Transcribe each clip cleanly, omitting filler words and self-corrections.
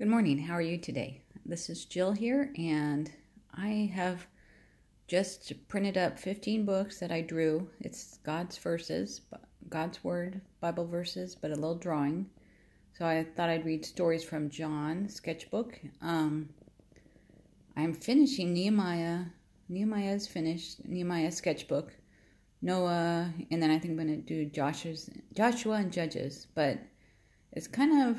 Good morning. How are you today? This is Jill here, and I have just printed up 15 books that I drew. It's God's verses, God's Word, Bible verses, but a little drawing. So I thought I'd read stories from John sketchbook. I'm finishing Nehemiah. Nehemiah is finished. Nehemiah sketchbook. Noah, and then I think I'm going to do Joshua and Judges, but it's kind of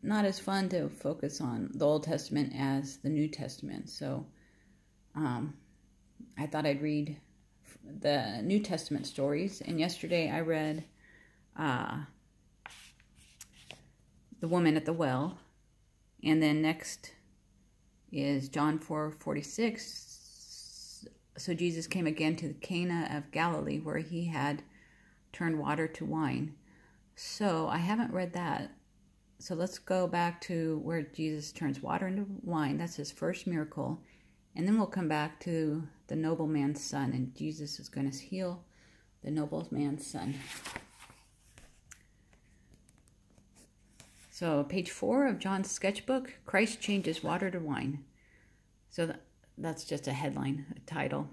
not as fun to focus on the Old Testament as the New Testament. So I thought I'd read the New Testament stories. And yesterday I read The Woman at the Well. And then next is John 4:46. So Jesus came again to Cana of Galilee, where he had turned water to wine. So I haven't read that. So let's go back to where Jesus turns water into wine. That's his first miracle. And then we'll come back to the nobleman's son. And Jesus is going to heal the nobleman's son. So page 4 of John's sketchbook, Christ changes water to wine. So that's just a headline, a title.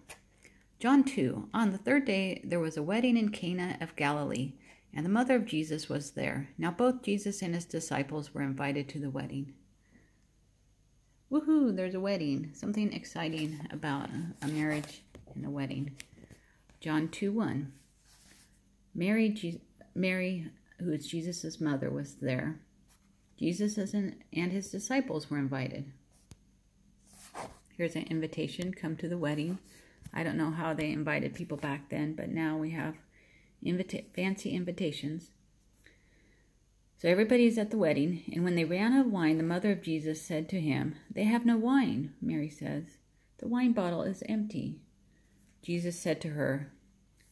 John 2, on the third day there was a wedding in Cana of Galilee, and the mother of Jesus was there. Now both Jesus and his disciples were invited to the wedding. Woohoo, there's a wedding. Something exciting about a marriage and a wedding. John 2:1. Mary, who is Jesus' mother, was there. Jesus and his disciples were invited. Here's an invitation, come to the wedding. I don't know how they invited people back then, but now we have fancy invitations. So everybody's at the wedding, and when they ran out of wine, the mother of Jesus said to him, "They have no wine," Mary says. "The wine bottle is empty." Jesus said to her,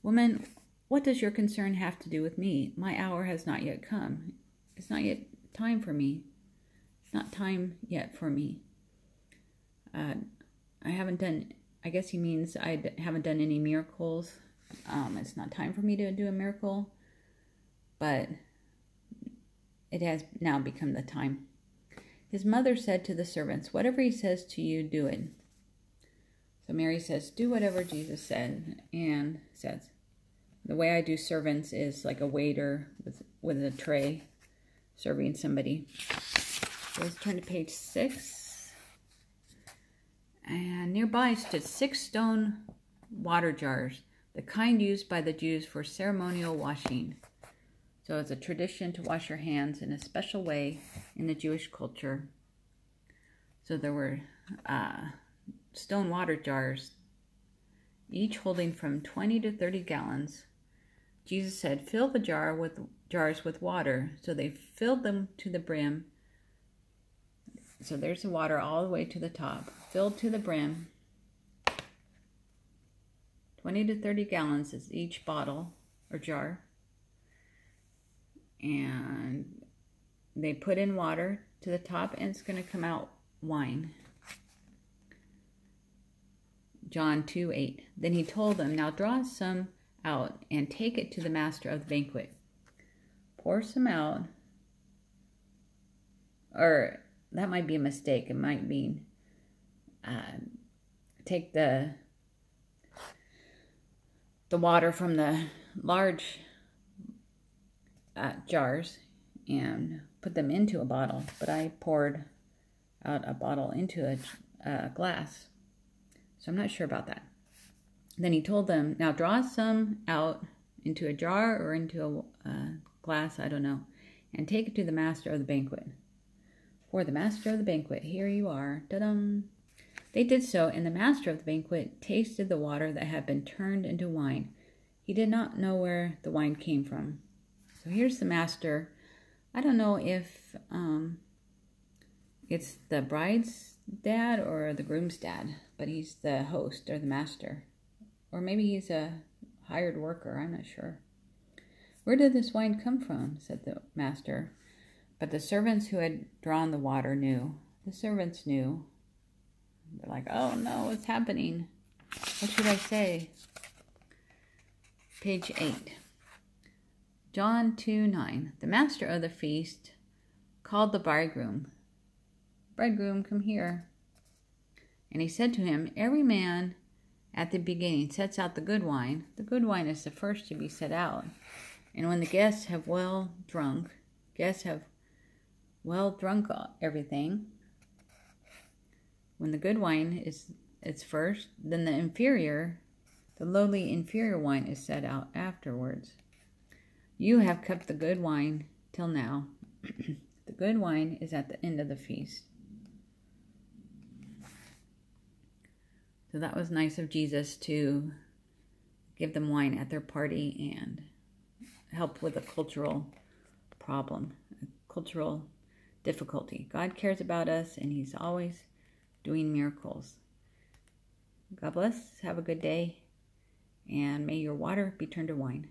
"Woman, what does your concern have to do with me? My hour has not yet come. It's not yet time for me. It's not time yet for me. I guess he means I haven't done any miracles. It's not time for me to do a miracle, but it has now become the time. His mother said to the servants, "Whatever he says to you, do it." So Mary says, "Do whatever Jesus said," and says, the way I do servants is like a waiter with a tray serving somebody. So let's turn to page 6. And nearby stood 6 stone water jars, the kind used by the Jews for ceremonial washing. So it's a tradition to wash your hands in a special way in the Jewish culture. So there were stone water jars, each holding from 20 to 30 gallons. Jesus said, "Fill the jars with water." So they filled them to the brim. So there's the water all the way to the top, filled to the brim. 20 to 30 gallons is each bottle or jar. And they put in water to the top, and it's going to come out wine. John 2:8. Then he told them, "Now draw some out and take it to the master of the banquet." Pour some out. Or that might be a mistake. It might mean take the water from the large jars and put them into a bottle. But I poured out a bottle into a glass. So I'm not sure about that. Then he told them, "Now draw some out into a jar or into a glass, I don't know, and take it to the master of the banquet." For the master of the banquet, here you are. Ta-dum! They did so, and the master of the banquet tasted the water that had been turned into wine. He did not know where the wine came from. So here's the master. I don't know if it's the bride's dad or the groom's dad, but he's the host or the master. Or maybe he's a hired worker, I'm not sure. "Where did this wine come from?" said the master. But the servants who had drawn the water knew. The servants knew. They're like, "Oh no, what's happening? What should I say?" Page 8. John 2:9. The master of the feast called the bridegroom. Bridegroom, come here. And he said to him, every man at the beginning sets out the good wine. The good wine is the first to be set out. And when the guests have well drunk everything, when the good wine is first, then the lowly inferior wine is set out afterwards. You have kept the good wine till now. The good wine is at the end of the feast. So that was nice of Jesus to give them wine at their party and help with a cultural problem, a cultural difficulty. God cares about us, and he's always doing miracles. God bless. Have a good day, and may your water be turned to wine.